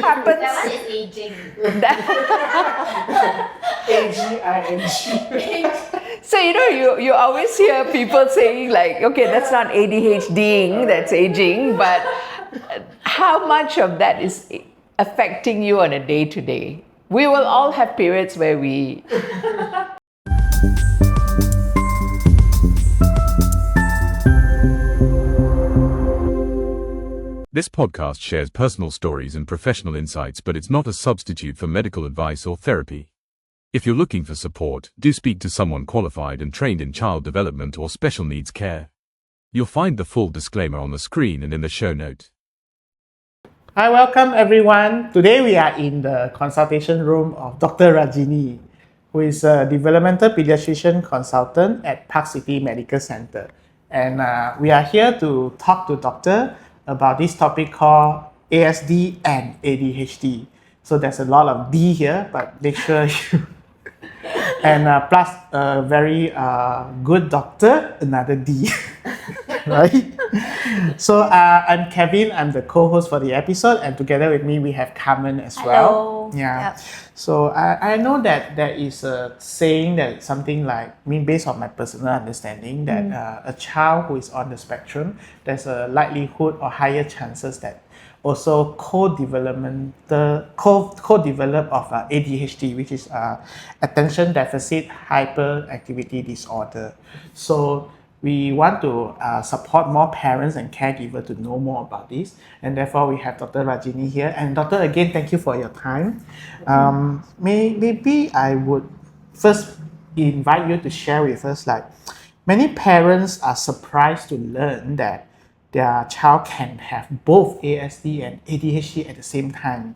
happens. That one is aging. AGING. So, you always hear people saying like, okay, that's not ADHDing, that's aging, but how much of that is affecting you on a day-to-day? We will all have periods where we... This podcast shares personal stories and professional insights, but it's not a substitute for medical advice or therapy. If you're looking for support, do speak to someone qualified and trained in child development or special needs care. You'll find the full disclaimer on the screen and in the show note. Hi, welcome everyone. Today we are in the consultation room of Dr. Rajini, who is a developmental pediatrician consultant at ParkCity Medical Centre. And we are here to talk to Doctor about this topic called ASD and ADHD. So there's a lot of D here, but make sure you... and plus a very good doctor, another D. Right? So I'm Kevin, I'm the co-host for the episode, and together with me we have Carmen as well. Hello. Yeah. Yep. So I know that there is a saying that something like, based on my personal understanding, that a child who is on the spectrum, there's a likelihood or higher chances that also co-develop of ADHD, which is Attention Deficit Hyperactivity Disorder. So we want to support more parents and caregivers to know more about this, and therefore we have Dr. Rajini here. And Doctor, again, thank you for your time. Maybe I would first invite you to share with us, like, many parents are surprised to learn that their child can have both ASD and ADHD at the same time.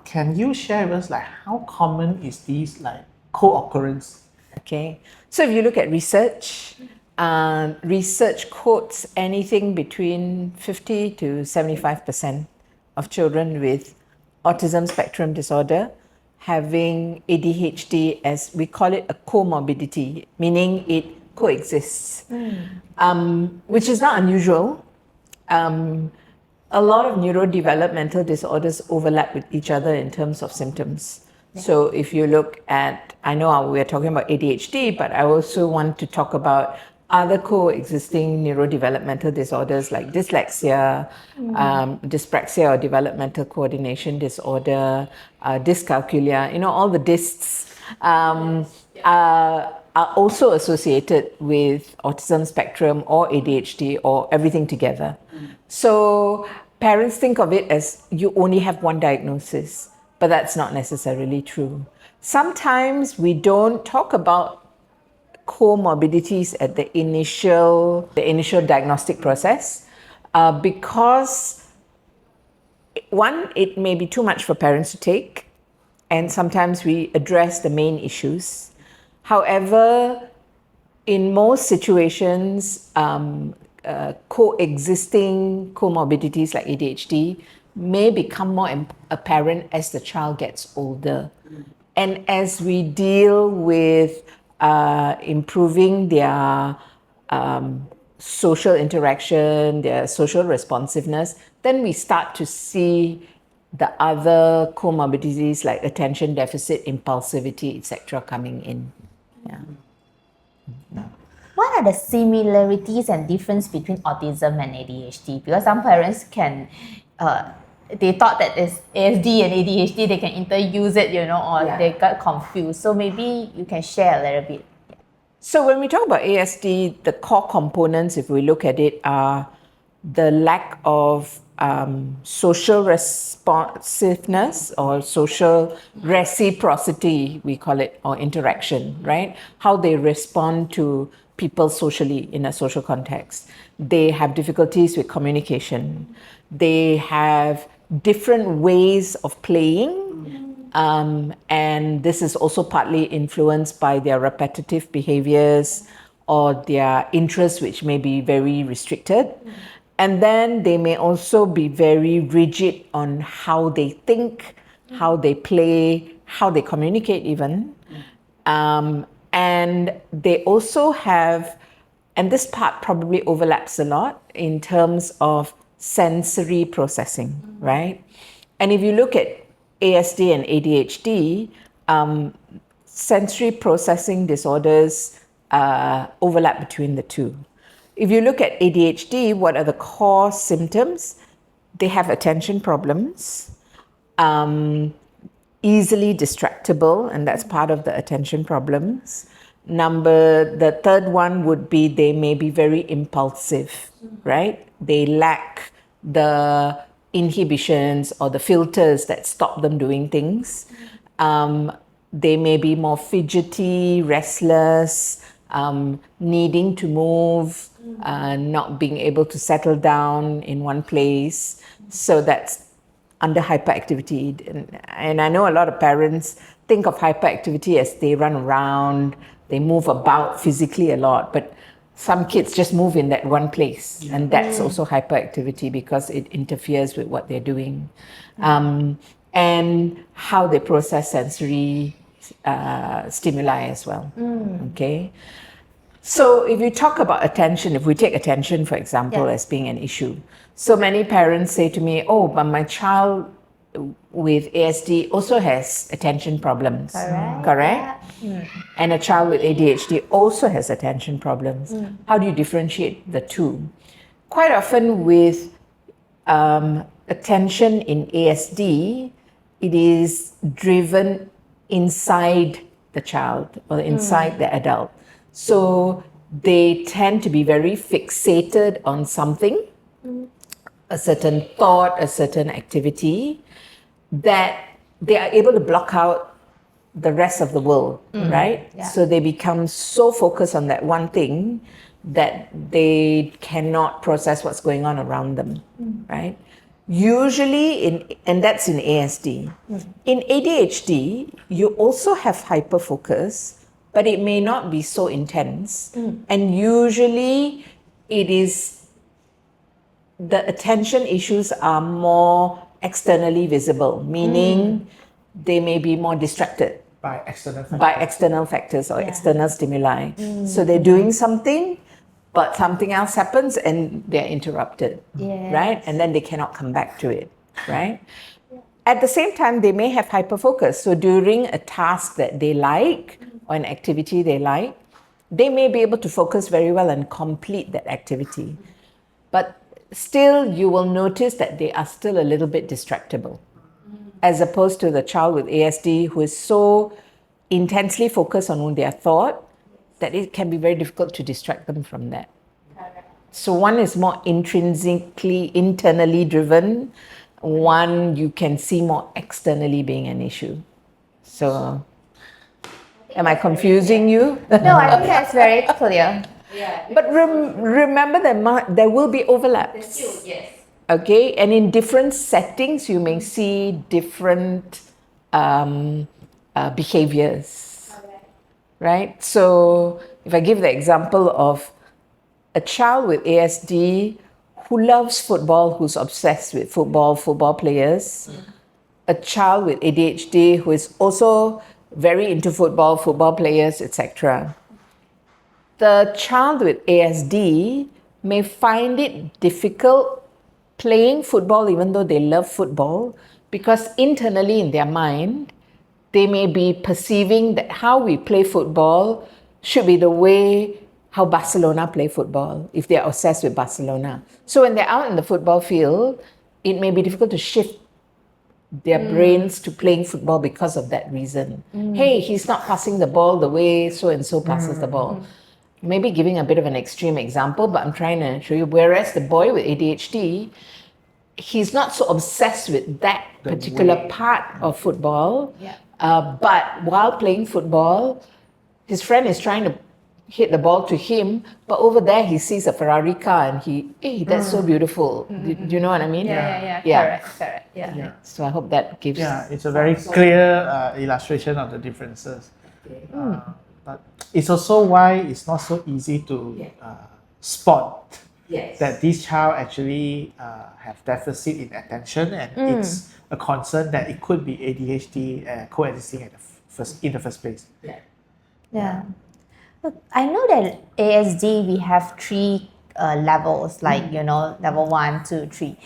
Can you share with us, like, how common is these, like, co-occurrence? Okay, so if you look at research, research quotes anything between 50 to 75% of children with Autism Spectrum Disorder having ADHD, as we call it, a comorbidity, meaning it coexists, which is not unusual. A lot of neurodevelopmental disorders overlap with each other in terms of symptoms. So if you look at, I know we're talking about ADHD, but I also want to talk about other coexisting neurodevelopmental disorders like dyslexia, dyspraxia or developmental coordination disorder, dyscalculia, all the dysts are also associated with autism spectrum or ADHD or everything together. So parents think of it as you only have one diagnosis, but that's not necessarily true. Sometimes we don't talk about comorbidities at the initial diagnostic process because, one, it may be too much for parents to take, and sometimes we address the main issues. However, in most situations, coexisting comorbidities like ADHD may become more apparent as the child gets older. And as we deal with improving their social interaction, their social responsiveness, then we start to see the other comorbidities like attention deficit, impulsivity, etc. coming in. Yeah. What are the similarities and difference between autism and ADHD? Because some parents can, they thought that it's ASD and ADHD, they can interuse it, or they got confused. So maybe you can share a little bit. So when we talk about ASD, the core components, if we look at it, are the lack of social responsiveness or social reciprocity, we call it, or interaction, right? How they respond to people socially in a social context. They have difficulties with communication. They have different ways of playing, and this is also partly influenced by their repetitive behaviors or their interests, which may be very restricted. And then they may also be very rigid on how they think, how they play, how they communicate even. And they also have, and this part probably overlaps a lot in terms of sensory processing, right? And if you look at ASD and ADHD, sensory processing disorders overlap between the two. If you look at ADHD, what are the core symptoms? They have attention problems, easily distractible, and that's part of the attention problems. The third one would be they may be very impulsive, right? They lack the inhibitions or the filters that stop them doing things. They may be more fidgety, restless, needing to move, not being able to settle down in one place. So that's under hyperactivity. And I know a lot of parents think of hyperactivity as they run around, they move about physically a lot, but some kids just move in that one place, and that's also hyperactivity because it interferes with what they're doing. And how they process sensory stimuli as well. Okay. So if you talk about attention, if we take attention, for example, as being an issue, so many parents say to me, oh, but my child with ASD also has attention problems. Correct? And a child with ADHD also has attention problems. How do you differentiate the two? Quite often with attention in ASD, it is driven inside the child or inside the adult. So they tend to be very fixated on something, a certain thought, a certain activity, that they are able to block out the rest of the world, right? Yeah. So they become so focused on that one thing that they cannot process what's going on around them, right? Usually, and that's in ASD. In ADHD, you also have hyperfocus, but it may not be so intense. And usually, it is the attention issues are more externally visible, meaning they may be more distracted by external factors or external stimuli. So they're doing something, but something else happens and they're interrupted, right? And then they cannot come back to it, right? At the same time, they may have hyperfocus. So during a task that they like or an activity they like, they may be able to focus very well and complete that activity. But still, you will notice that they are still a little bit distractible, as opposed to the child with ASD who is so intensely focused on their thought that it can be very difficult to distract them from that. So one is more intrinsically, internally driven. One you can see more externally being an issue. So, am I confusing you? No, I think that's very clear. But remember that there will be overlaps. Yes. Okay, and in different settings, you may see different behaviors, right? So if I give the example of a child with ASD who loves football, who's obsessed with football players, a child with ADHD who is also very into football players, etc. The child with ASD may find it difficult playing football even though they love football, because internally in their mind, they may be perceiving that how we play football should be the way how Barcelona play football, if they're obsessed with Barcelona. So when they're out in the football field, it may be difficult to shift their brains to playing football because of that reason. Hey, he's not passing the ball the way so-and-so passes the ball. Maybe giving a bit of an extreme example, but I'm trying to show you. Whereas the boy with ADHD, he's not so obsessed with that particular part of football. But while playing football, his friend is trying to hit the ball to him, but over there he sees a Ferrari car and hey, that's so beautiful. Do you know what I mean? Correct. Yeah. So I hope that gives... Yeah, it's a very clear illustration of the differences. But it's also why it's not so easy to spot that this child actually have deficit in attention, and it's a concern that it could be ADHD coexisting in the first place. Yeah. Look, I know that ASD we have three levels, like level 1, 2, 3.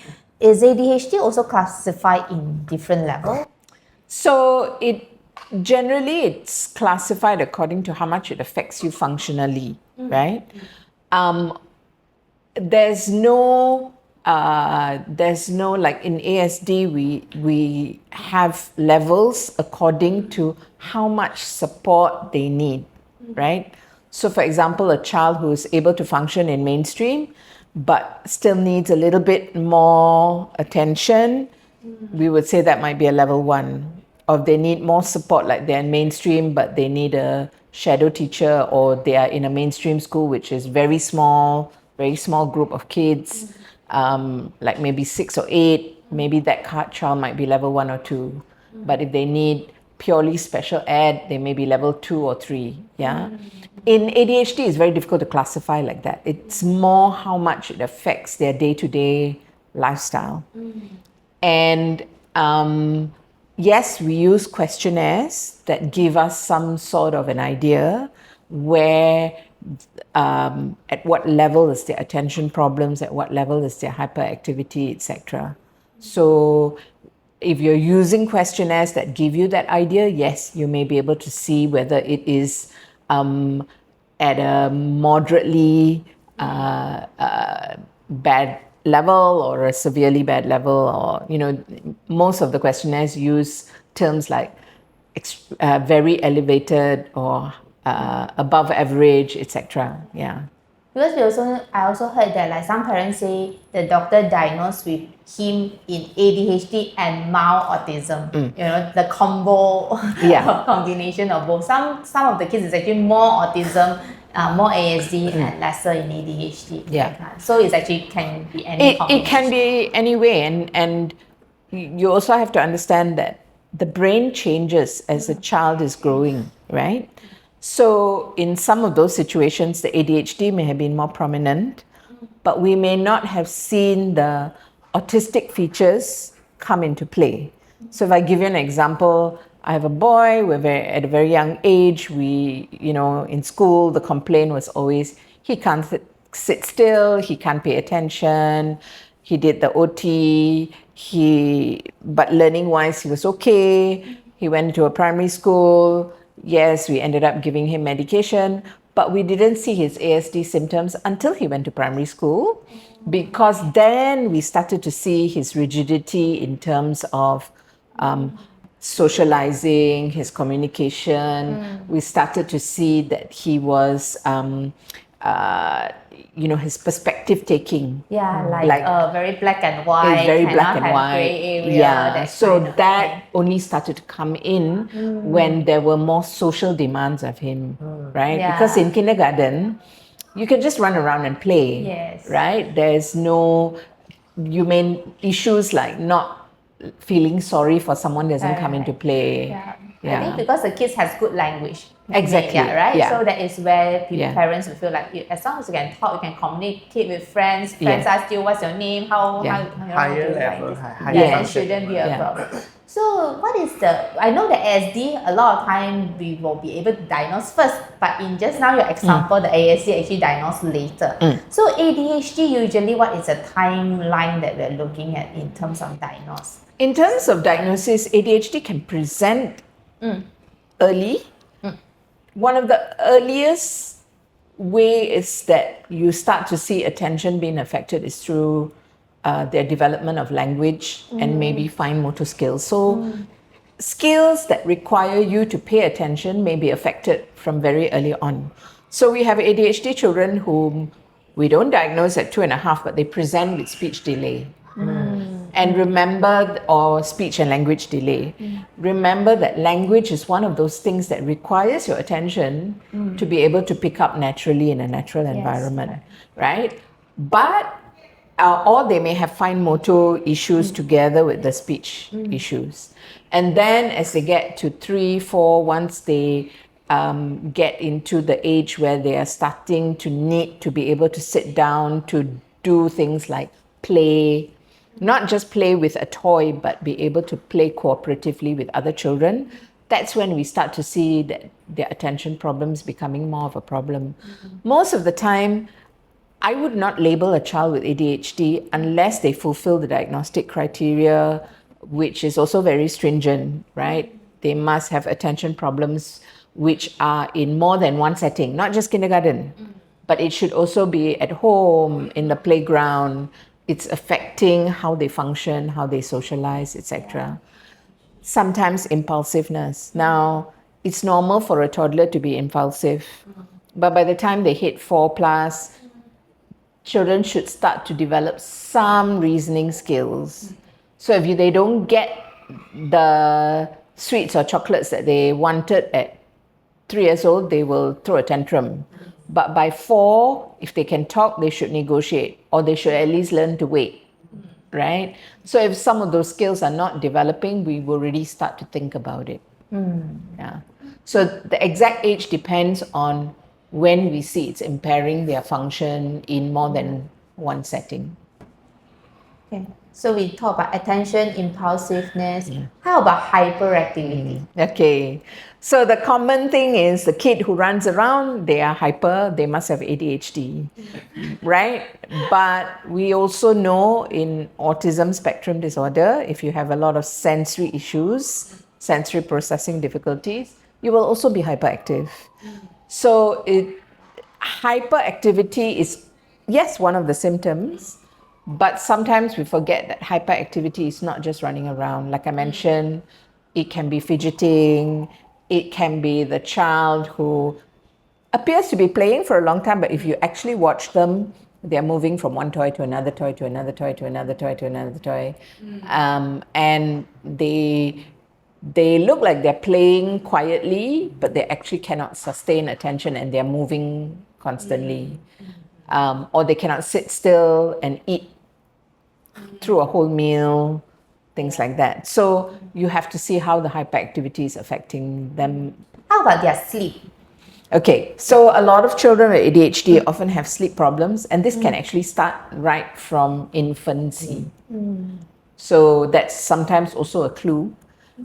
Is ADHD also classified in different level? So it's classified according to how much it affects you functionally, right? There's no like in ASD we have levels according to how much support they need, right? So for example, a child who is able to function in mainstream but still needs a little bit more attention, we would say that might be a level 1. Or if they need more support, like they're in mainstream but they need a shadow teacher, or they are in a mainstream school which is very small group of kids, like maybe 6 or 8, maybe that child might be level 1 or 2. But if they need purely special ed, they may be level 2 or 3. Yeah. In ADHD, it's very difficult to classify like that. It's more how much it affects their day-to-day lifestyle. And yes, we use questionnaires that give us some sort of an idea where at what level is their attention problems, at what level is their hyperactivity, etc. So if you're using questionnaires that give you that idea, yes, you may be able to see whether it is at a moderately bad level or a severely bad level, or most of the questionnaires use terms like very elevated or above average, etc. Yeah. Because I also heard that like some parents say the doctor diagnosed with him in ADHD and mild autism. The combo combination of both. Some of the kids is actually more autism, more ASD and lesser in ADHD. Yeah. So it's actually can be any combination. It can be any way, and you also have to understand that the brain changes as a child is growing, right? So in some of those situations, the ADHD may have been more prominent, but we may not have seen the autistic features come into play. So if I give you an example, I have a boy, at a very young age, in school, the complaint was always, he can't sit still, he can't pay attention, he did the OT, but learning-wise, he was okay. He went to a primary school. Yes, we ended up giving him medication, but we didn't see his ASD symptoms until he went to primary school, because then we started to see his rigidity in terms of socializing, his communication. We started to see that he was, his perspective taking. Yeah, like very black and white. It's very black and white. Gray area, yeah, so that only started to come in when there were more social demands of him, right? Yeah. Because in kindergarten, you can just run around and play, yes, right? There's no, issues like not feeling sorry for someone doesn't come into play. Yeah. Yeah. I think because the kids has good language. Exactly. Yeah, right? Yeah. So that is where Yeah. parents will feel like as long as you can talk, you can communicate with friends. Friends ask you what's your name, how Higher level, higher it function. shouldn't be a problem. So what is I know that ASD, a lot of time we will be able to diagnose first, but in just now your example, the ASD actually diagnosed later. So ADHD, usually what is the timeline that we're looking at in terms of diagnosis? In terms of diagnosis, ADHD can present early. One of the earliest way is that you start to see attention being affected is through their development of language and maybe fine motor skills. So skills that require you to pay attention may be affected from very early on. So we have ADHD children whom we don't diagnose at 2.5, but they present with speech delay. And or speech and language delay. Remember that language is one of those things that requires your attention to be able to pick up naturally in a natural environment, right? But, or they may have fine motor issues together with the speech issues. And then as they get to 3, 4, once they get into the age where they are starting to need to be able to sit down to do things like play, not just play with a toy, but be able to play cooperatively with other children, that's when we start to see that their attention problems becoming more of a problem. Most of the time, I would not label a child with ADHD unless they fulfill the diagnostic criteria, which is also very stringent, right? They must have attention problems which are in more than one setting, not just kindergarten, but it should also be at home, in the playground. It's affecting how they function, how they socialize, etc. Sometimes impulsiveness. Now, it's normal for a toddler to be impulsive, but by the time they hit 4+, children should start to develop some reasoning skills. So if they don't get the sweets or chocolates that they wanted at 3 years old, they will throw a tantrum. But by 4, if they can talk, they should negotiate, or they should at least learn to wait, right? So if some of those skills are not developing, we will really start to think about it. Yeah. So the exact age depends on when we see it's impairing their function in more than one setting. Okay. So we talk about attention, impulsiveness. How about hyperactivity? Okay. So the common thing is the kid who runs around, they are hyper, they must have ADHD, right? But we also know in Autism Spectrum Disorder, if you have a lot of sensory issues, sensory processing difficulties, you will also be hyperactive. So hyperactivity is, yes, one of the symptoms, but sometimes we forget that hyperactivity is not just running around. Like I mentioned, it can be fidgeting, it can be the child who appears to be playing for a long time, but if you actually watch them, they're moving from one toy to another toy to another toy to another toy to another toy. And they look like they're playing quietly, but they actually cannot sustain attention and they're moving constantly. Or they cannot sit still and eat through a whole meal, things like that. So you have to see how the hyperactivity is affecting them. How about their sleep? Okay, so a lot of children with ADHD often have sleep problems, and this can actually start right from infancy. So that's sometimes also a clue,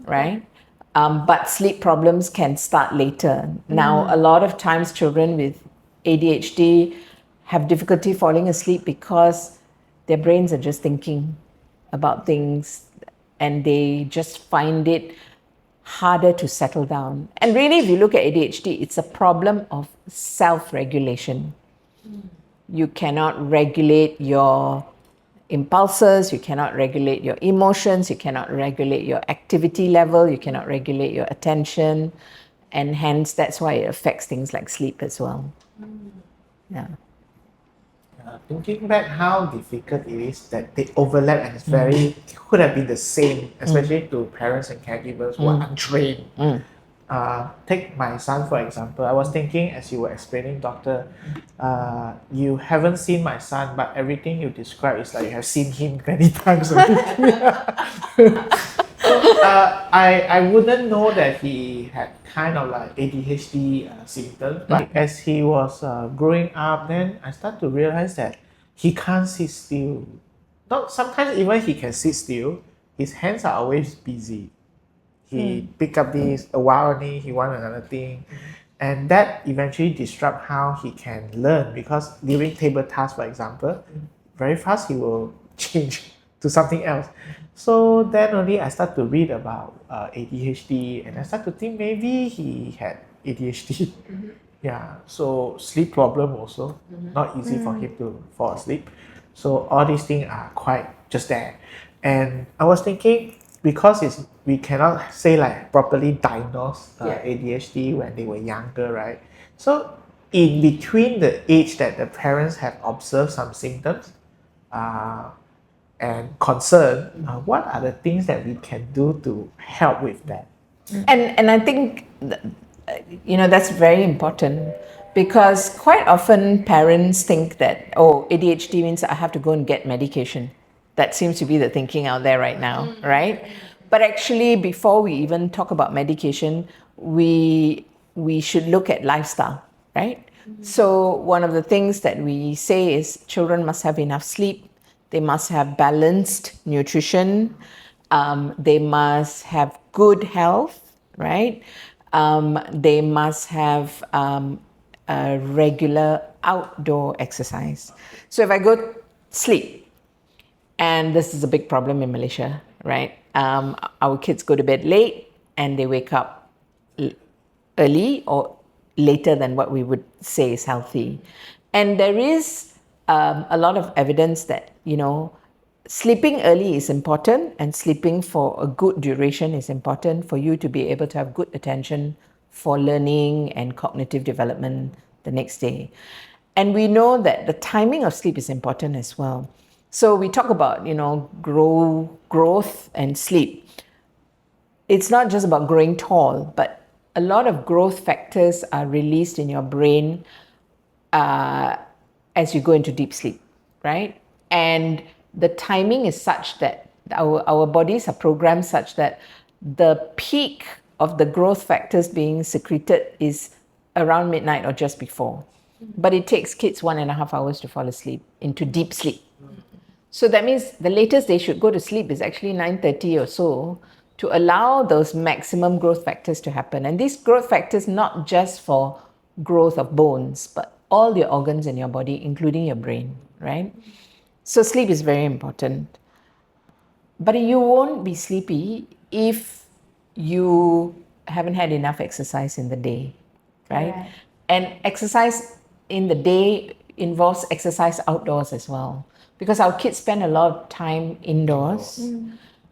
right? But sleep problems can start later. Now, a lot of times children with ADHD have difficulty falling asleep because their brains are just thinking about things and they just find it harder to settle down. And really, if you look at ADHD, it's a problem of self-regulation. You cannot regulate your impulses, you cannot regulate your emotions, you cannot regulate your activity level, you cannot regulate your attention, and hence that's why it affects things like sleep as well. Yeah. Thinking back how difficult it is that they overlap and it's it could have been the same, especially to parents and caregivers who are untrained. Take my son for example. I was thinking as you were explaining, doctor, you haven't seen my son, but everything you describe is like you have seen him many times already. I wouldn't know that he had kind of like ADHD symptoms, but as he was growing up, then I start to realize that he can't sit still. Not sometimes even he can sit still, his hands are always busy. He pick up this, a while only, he want another thing. And that eventually disrupt how he can learn, because during table tasks, for example, very fast he will change to something else. So then only I start to read about ADHD, and I start to think maybe he had ADHD. Yeah, so sleep problem also, not easy for him to fall asleep. So all these things are quite just there. And I was thinking, because we cannot say like properly diagnose ADHD when they were younger, right? So in between the age that the parents have observed some symptoms and concern, what are the things that we can do to help with that? And I think that's very important, because quite often parents think that, oh, ADHD means I have to go and get medication. That seems to be the thinking out there right now, right? But actually, before we even talk about medication, we should look at lifestyle, right? So one of the things that we say is children must have enough sleep, they must have balanced nutrition, they must have good health, right? They must have regular outdoor exercise. So if I go sleep, and this is a big problem in Malaysia, right? Our kids go to bed late and they wake up early or later than what we would say is healthy. And there is a lot of evidence that, sleeping early is important, and sleeping for a good duration is important for you to be able to have good attention for learning and cognitive development the next day. And we know that the timing of sleep is important as well. So we talk about, growth and sleep. It's not just about growing tall, but a lot of growth factors are released in your brain as you go into deep sleep, right? And the timing is such that our bodies are programmed such that the peak of the growth factors being secreted is around midnight or just before. But it takes kids 1.5 hours to fall asleep into deep sleep. So that means the latest they should go to sleep is actually 9:30 or so, to allow those maximum growth factors to happen. And these growth factors, not just for growth of bones, but all your organs in your body, including your brain, right? So sleep is very important. But you won't be sleepy if you haven't had enough exercise in the day, right? And exercise in the day involves exercise outdoors as well, because our kids spend a lot of time indoors.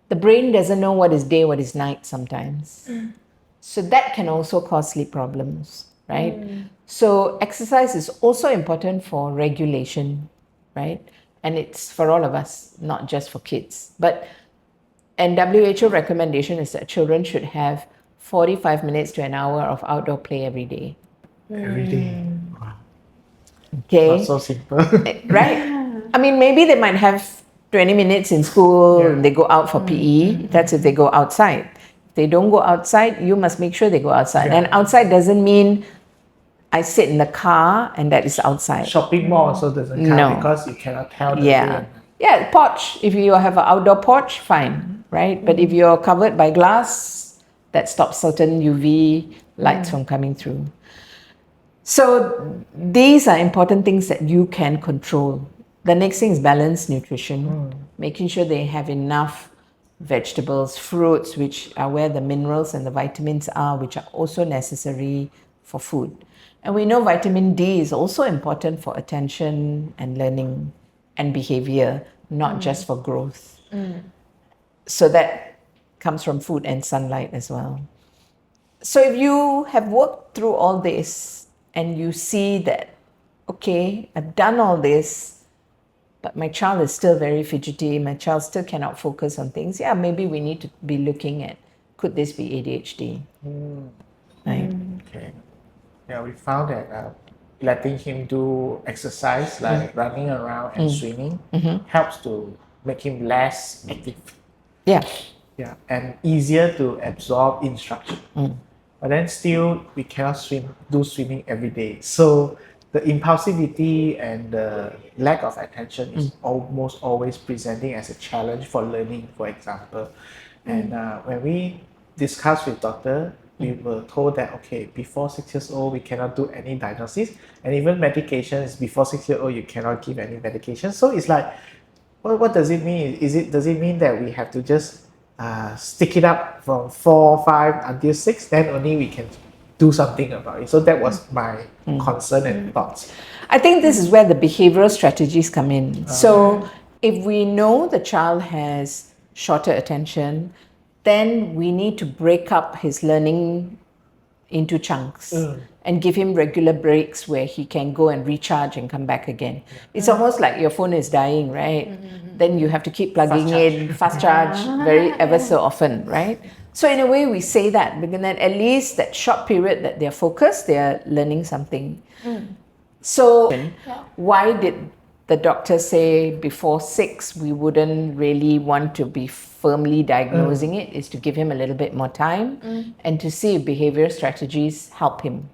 The brain doesn't know what is day, what is night sometimes. So that can also cause sleep problems, right? So exercise is also important for regulation, right? And it's for all of us, not just for kids. And WHO recommendation is that children should have 45 minutes to an hour of outdoor play every day. Every day. Wow. Okay. Not so simple. Right. I mean, maybe they might have 20 minutes in school, they go out for PE. That's if they go outside. If they don't go outside, you must make sure they go outside. And outside doesn't mean I sit in the car and that is outside. Shopping mall also doesn't count because you cannot tell the day. Yeah, porch. If you have an outdoor porch, fine, right? But if you're covered by glass, that stops certain UV lights from coming through. So these are important things that you can control. The next thing is balanced nutrition, making sure they have enough vegetables, fruits, which are where the minerals and the vitamins are, which are also necessary for food. And we know vitamin D is also important for attention and learning and behavior, not just for growth. So that comes from food and sunlight as well. So if you have worked through all this and you see that, okay, I've done all this, but my child is still very fidgety, my child still cannot focus on things, maybe we need to be looking at, could this be ADHD? Right? Okay. Yeah, we found that letting him do exercise like running around and swimming helps to make him less active. Yeah, and easier to absorb instruction. But then still, we cannot do swimming every day. So the impulsivity and the lack of attention is almost always presenting as a challenge for learning, for example. And when we discussed with doctor, we were told that, okay, before 6 years old, we cannot do any diagnosis. And even medications, before 6 years old, you cannot give any medication. So it's like, what does it mean? Does it mean that we have to just stick it up from 4, 5 until 6, then only we can do something about it? So that was my concern and thoughts. I think this is where the behavioural strategies come in. So if we know the child has shorter attention, then we need to break up his learning into chunks and give him regular breaks where he can go and recharge and come back again. It's almost like your phone is dying, right? Then you have to keep plugging in, fast charge, ever so often, right? So in a way we say that, because then at least that short period that they're focused, they're learning something. So why did the doctor say before 6 we wouldn't really want to be firmly diagnosing it, is to give him a little bit more time and to see if behavior strategies help him.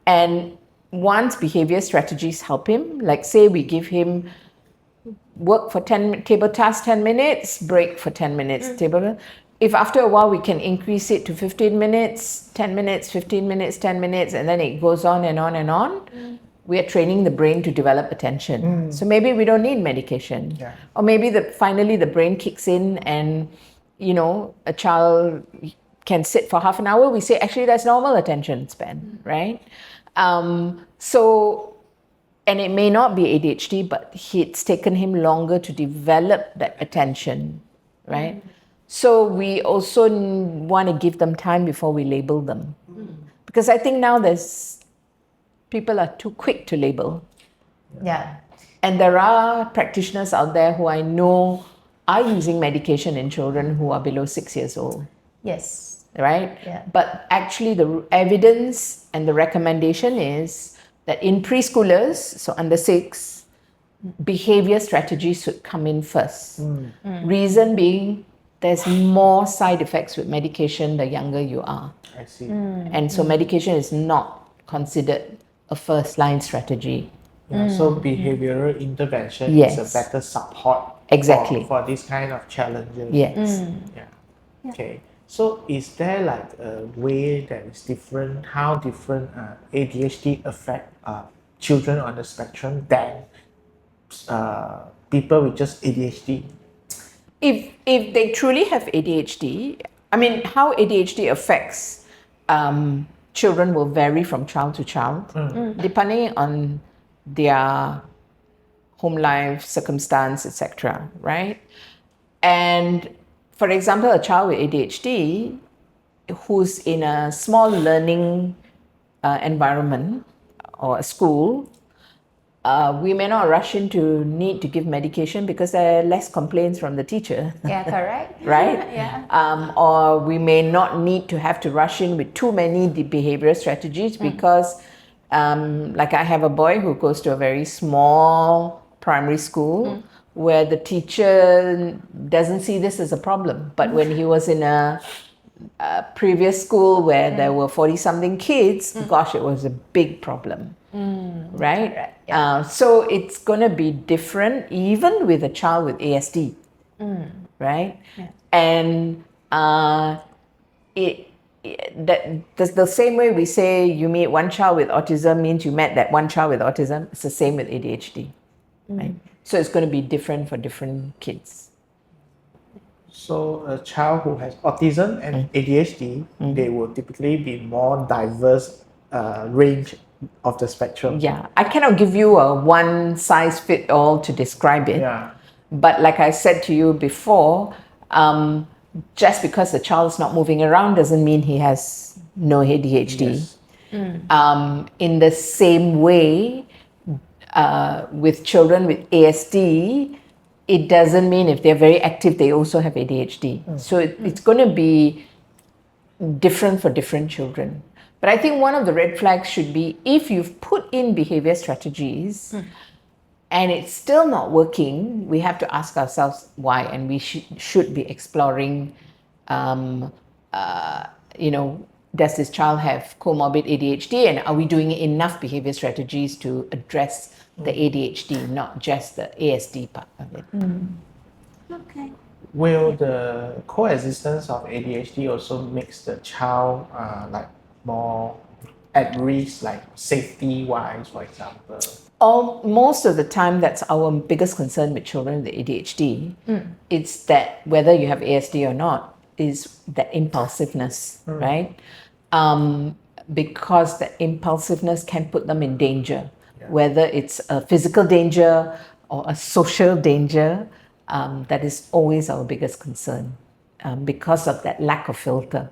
And once behavior strategies help him, like say we give him work for 10 table task 10 minutes, break for 10 minutes, table, if after a while we can increase it to 15 minutes, 10 minutes, 15 minutes, 10 minutes, and then it goes on and on and on, we are training the brain to develop attention. So maybe we don't need medication. Yeah. Or maybe finally the brain kicks in and, a child can sit for half an hour. We say, actually, that's normal attention span, right? And it may not be ADHD, but it's taken him longer to develop that attention, right? So we also want to give them time before we label them. Because I think now people are too quick to label. Yeah. And there are practitioners out there who I know are using medication in children who are below 6 years old, Yes. right? Yeah. But actually the evidence and the recommendation is that in preschoolers, so under 6, behavior strategies should come in first. Reason being, there's more side effects with medication the younger you are. I see. And so medication is not considered a first line strategy. Yeah, so behavioral intervention Yes. is a better support Exactly. for this kind of challenges. Yes. Yeah. Okay. So is there like a way that is different, how different ADHD affect children on the spectrum than people with just ADHD? If they truly have ADHD, I mean, how ADHD affects children will vary from child to child, depending on their home life, circumstance, etc. Right? And for example, a child with ADHD who's in a small learning environment or a school, we may not rush into need to give medication because there are less complaints from the teacher. Yeah, correct. Right? Yeah. Or we may not need to have to rush in with too many behavioral strategies because, like I have a boy who goes to a very small primary school where the teacher doesn't see this as a problem. But when he was in a previous school where there were 40-something kids, gosh, it was a big problem. Right? So it's going to be different even with a child with ASD, right? Yeah. And that's the same way we say you meet one child with autism means you met that one child with autism. It's the same with ADHD, right? So it's going to be different for different kids. So a child who has autism and ADHD, they will typically be more diverse range of the spectrum. Yeah, I cannot give you a one size fit all to describe it. Yeah. But like I said to you before, just because the child is not moving around doesn't mean he has no ADHD. Yes. In the same way, with children with ASD, it doesn't mean if they're very active, they also have ADHD. So it's going to be different for different children. But I think one of the red flags should be if you've put in behavior strategies and it's still not working, we have to ask ourselves why, and we should be exploring, does this child have comorbid ADHD, and are we doing enough behavior strategies to address the ADHD, not just the ASD part of it. Okay. Will the coexistence of ADHD also makes the child like more at risk, like safety-wise, for example? Most of the time, that's our biggest concern with children with ADHD. It's that whether you have ASD or not, is that impulsiveness, right? Because that impulsiveness can put them in danger, whether it's a physical danger or a social danger. That is always our biggest concern because of that lack of filter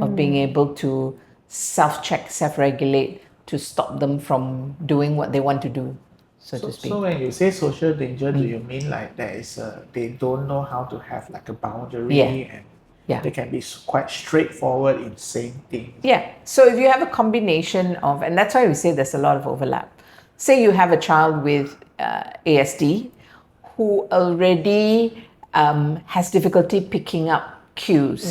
of being able to self-check, self-regulate to stop them from doing what they want to do, so to speak. So when you say social danger, do you mean like there is they don't know how to have like a boundary and they can be quite straightforward in saying things? Yeah. So if you have a combination of, and that's why we say there's a lot of overlap. Say you have a child with ASD who already has difficulty picking up cues,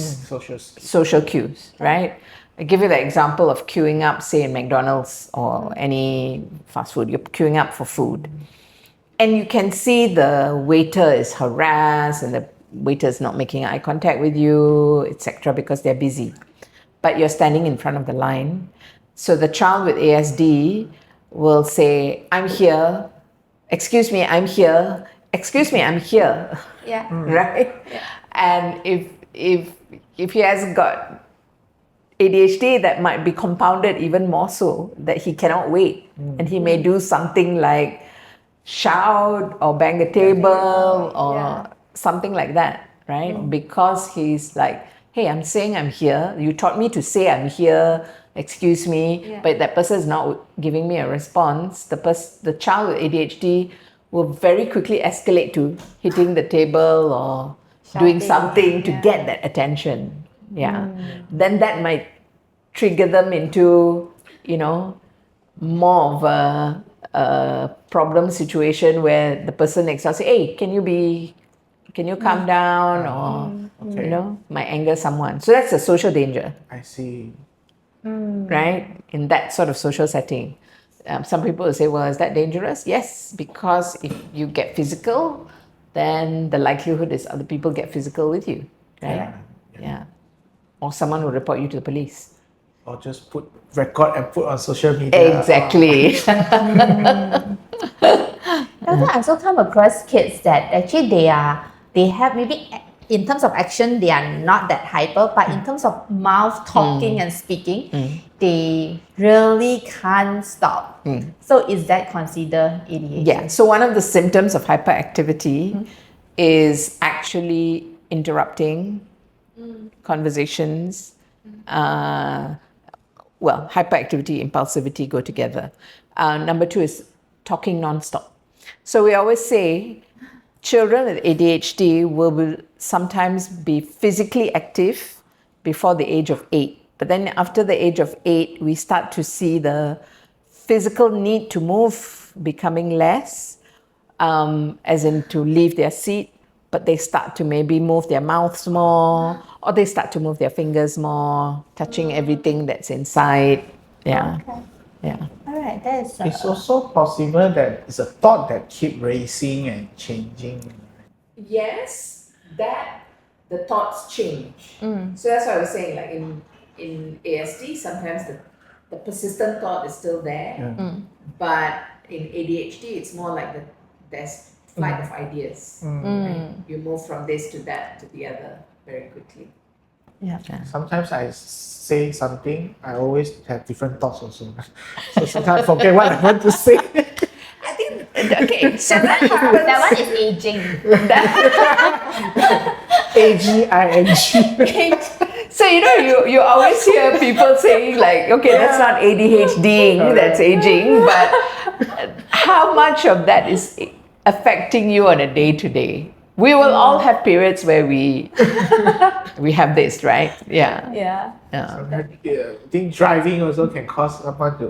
social cues, right? I give you the example of queuing up, say in McDonald's or any fast food. You're queuing up for food, and you can see the waiter is harassed and the waiters not making eye contact with you, etc., because they're busy. But you're standing in front of the line. So the child with ASD will say, I'm here, excuse me, I'm here, excuse me, I'm here. Yeah. Right? Yeah. And if he has got ADHD, that might be compounded even more so, that he cannot wait. And he may do something like shout or bang a table or something like that, right? Because he's like, hey, I'm saying I'm here. You taught me to say I'm here, excuse me, but that person is not giving me a response. The child with ADHD will very quickly escalate to hitting the table or doing something to get that attention. Then that might trigger them into, more of a problem situation where the person next door say, hey, can you calm down, or might anger someone. So that's a social danger. I see. Right? In that sort of social setting. Some people will say, well, is that dangerous? Yes, because if you get physical, then the likelihood is other people get physical with you, right? Yeah. Or someone will report you to the police. Or just record and put on social media. Exactly. I also come across kids that actually they have maybe in terms of action they are not that hyper, but in terms of mouth talking and speaking, they really can't stop. So is that considered ADHD? Yeah. So one of the symptoms of hyperactivity is actually interrupting conversations. Hyperactivity, impulsivity go together. Number 2 is talking non-stop. So we always say children with ADHD will sometimes be physically active before the age of 8. But then after the age of 8, we start to see the physical need to move becoming less, as in to leave their seat, but they start to maybe move their mouths more, or they start to move their fingers more, touching everything that's inside. Yeah. Okay. Yeah. All right, that is. It's also possible that it's a thought that keep racing and changing. Yes, that the thoughts change. So that's what I was saying, like in ASD, sometimes the persistent thought is still there, but in ADHD, it's more like there's flight of ideas. Right? You move from this to that to the other very quickly. Yeah. Sometimes I say something, I always have different thoughts also. So sometimes I forget what I want to say. I think, okay, so That one is aging. AGING. So you always hear people saying like, okay, that's not ADHD, that's aging, but how much of that is affecting you on a day-to-day? We will all have periods where we have this, right? Yeah. Yeah. I think driving also can cause someone to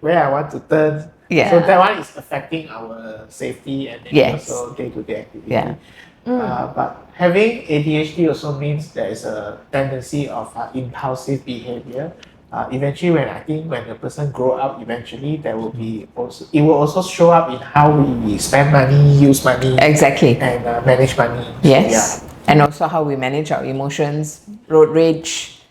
where I want to turn. Yeah. So that one is affecting our safety and then also day-to-day activity. Yeah. But having ADHD also means there is a tendency of impulsive behavior. Eventually, when the person grow up, eventually it will also show up in how we spend money, use money, Exactly. and manage money. Yes. And also how we manage our emotions, road rage.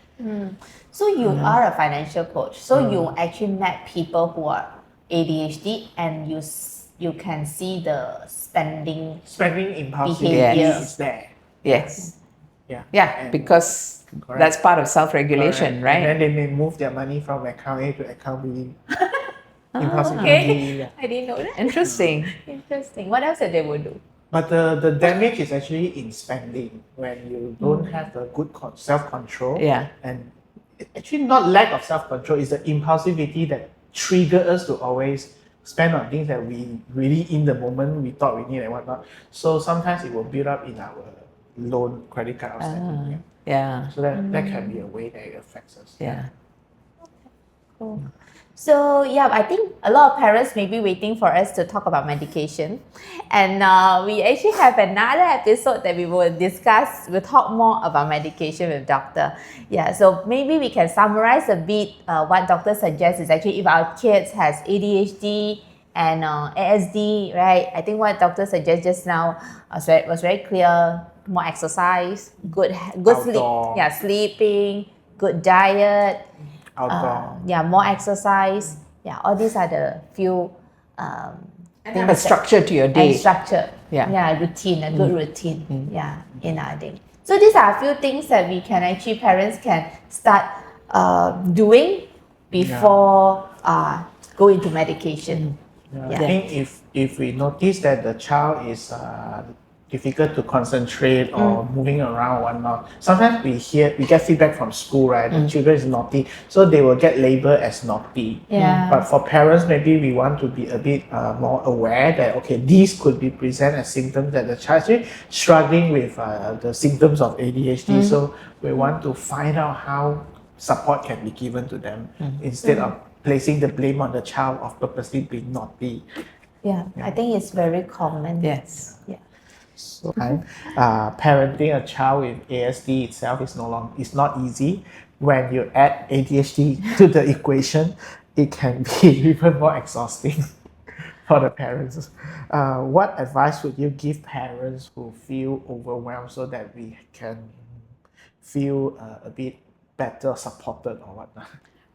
So you are a financial coach. So you actually met people who are ADHD, and you can see the spending Impulsivity behavior. is there. Yes. Yeah. Yeah, And- because Correct. that's part of self-regulation, Correct. right? And then they may move their money from account A to account B. Impulsivity. Okay. Yeah. I didn't know that. Interesting. Interesting. What else that they would do? But the damage is actually in spending when you don't have the good self-control. Yeah. And actually not lack of self-control, it's the impulsivity that triggers us to always spend on things that we really in the moment we thought we need and whatnot. So sometimes it will build up in our loan, credit card outstanding. Yeah. So that can be a way that it affects us. Yeah. Cool. So yeah, I think a lot of parents may be waiting for us to talk about medication, and we actually have another episode that we will discuss. We'll talk more about medication with doctor. Yeah, so maybe we can summarize a bit. What doctor suggests is actually if our kids has ADHD and ASD, right? I think what doctor suggests just now was very clear. more exercise, good sleep, Outdoor. sleeping, good diet, Outdoor. more exercise. Yeah, all these are the few And have a structure to your day. and structure. Yeah. Routine, a good routine. In our day. So these are a few things that we can actually, parents can start doing before go into medication. I think if we notice that the child is difficult to concentrate or moving around or whatnot, sometimes we get feedback from school, right? The children is naughty, so they will get labeled as naughty. But for parents, maybe we want to be a bit more aware that okay, these could be present as symptoms that the child is struggling with the symptoms of ADHD. So we want to find out how support can be given to them instead of placing the blame on the child of purposely being naughty. I think it's very common. Yes. So parenting a child with ASD itself is not easy. When you add ADHD to the equation, it can be even more exhausting for the parents. What advice would you give parents who feel overwhelmed so that we can feel a bit better supported or whatnot?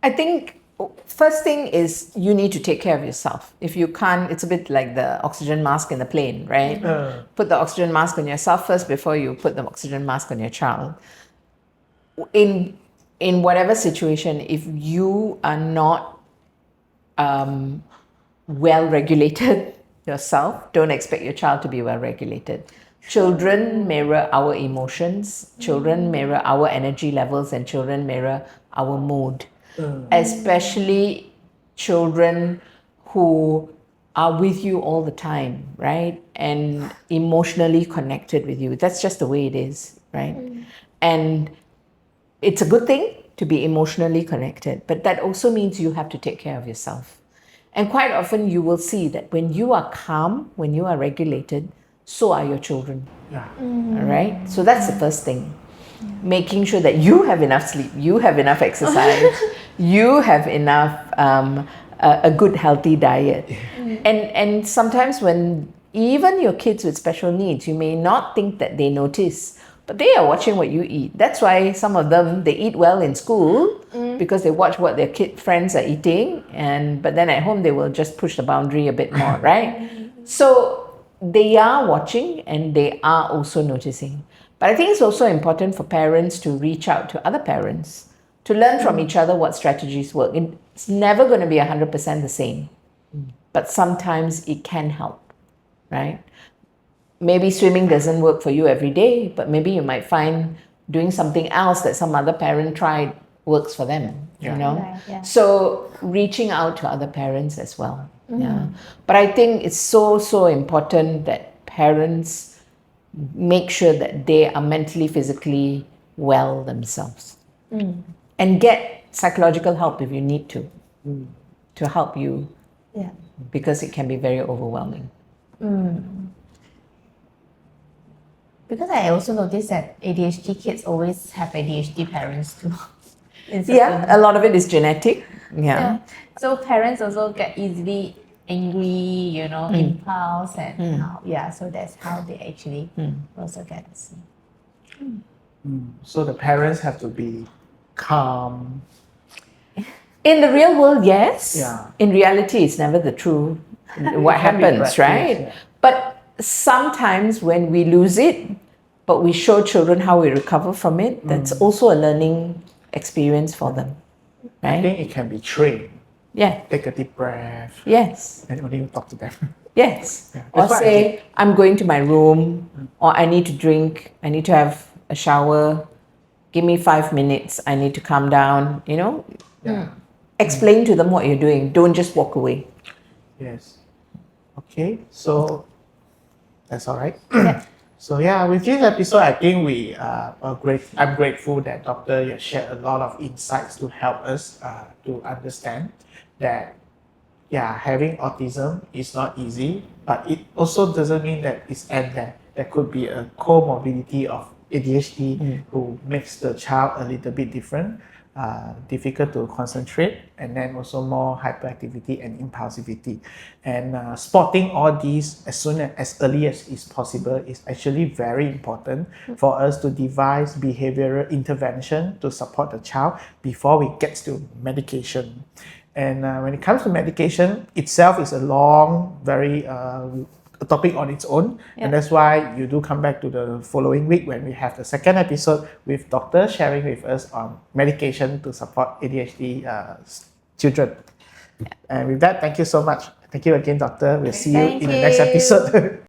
I think first thing is you need to take care of yourself. If you can't, it's a bit like the oxygen mask in the plane, right? Put the oxygen mask on yourself first before you put the oxygen mask on your child. In whatever situation, if you are not well regulated yourself, don't expect your child to be well regulated. Children mirror our emotions, children mirror our energy levels, and children mirror our mood. Especially children who are with you all the time, right? And emotionally connected with you. That's just the way it is, right? And it's a good thing to be emotionally connected, but that also means you have to take care of yourself. And quite often you will see that when you are calm, when you are regulated, so are your children. All right? So that's the first thing. Making sure that you have enough sleep, you have enough exercise, you have enough a good healthy diet. And sometimes when even your kids with special needs, you may not think that they notice, but they are watching what you eat. That's why some of them, they eat well in school because they watch what their kid friends are eating, but then at home they will just push the boundary a bit more, right? So they are watching and they are also noticing. But I think it's also important for parents to reach out to other parents, to learn from each other what strategies work. It's never going to be 100% the same, but sometimes it can help, right? Maybe swimming doesn't work for you every day, but maybe you might find doing something else that some other parent tried works for them, you know? So reaching out to other parents as well. But I think it's so important that parents make sure that they are mentally, physically well themselves. And get psychological help if you need to help you, because it can be very overwhelming. Because I also noticed that ADHD kids always have ADHD parents too. A lot of it is genetic. So parents also get easily angry, impulse and so that's how they actually also get sick. So the parents have to be calm. In the real world, yes. Yeah. In reality, it's never the true what happens, right? But sometimes when we lose it, but we show children how we recover from it, that's also a learning experience for them, right? I think it can be trained. Yeah. Take a deep breath. Yes. And only talk to them. Yes. Yeah. Or That's what I say, I'm going to my room, or I need to drink, I need to have a shower, give me 5 minutes, I need to calm down, Explain to them what you're doing. Don't just walk away. Yes. Okay, so that's all right. So with this episode, I think I'm grateful that Dr. you shared a lot of insights to help us to understand that having autism is not easy, but it also doesn't mean that it's end there. There could be a comorbidity of ADHD, who makes the child a little bit different, difficult to concentrate, and then also more hyperactivity and impulsivity. And spotting all these as early as is possible is actually very important for us to devise behavioral intervention to support the child before we get to medication. And when it comes to medication itself is a long, very a topic on its own, and that's why you do come back to the following week when we have the second episode with doctor sharing with us on medication to support ADHD children. And with that, thank you so much. Thank you again, doctor. We'll see you in the next episode.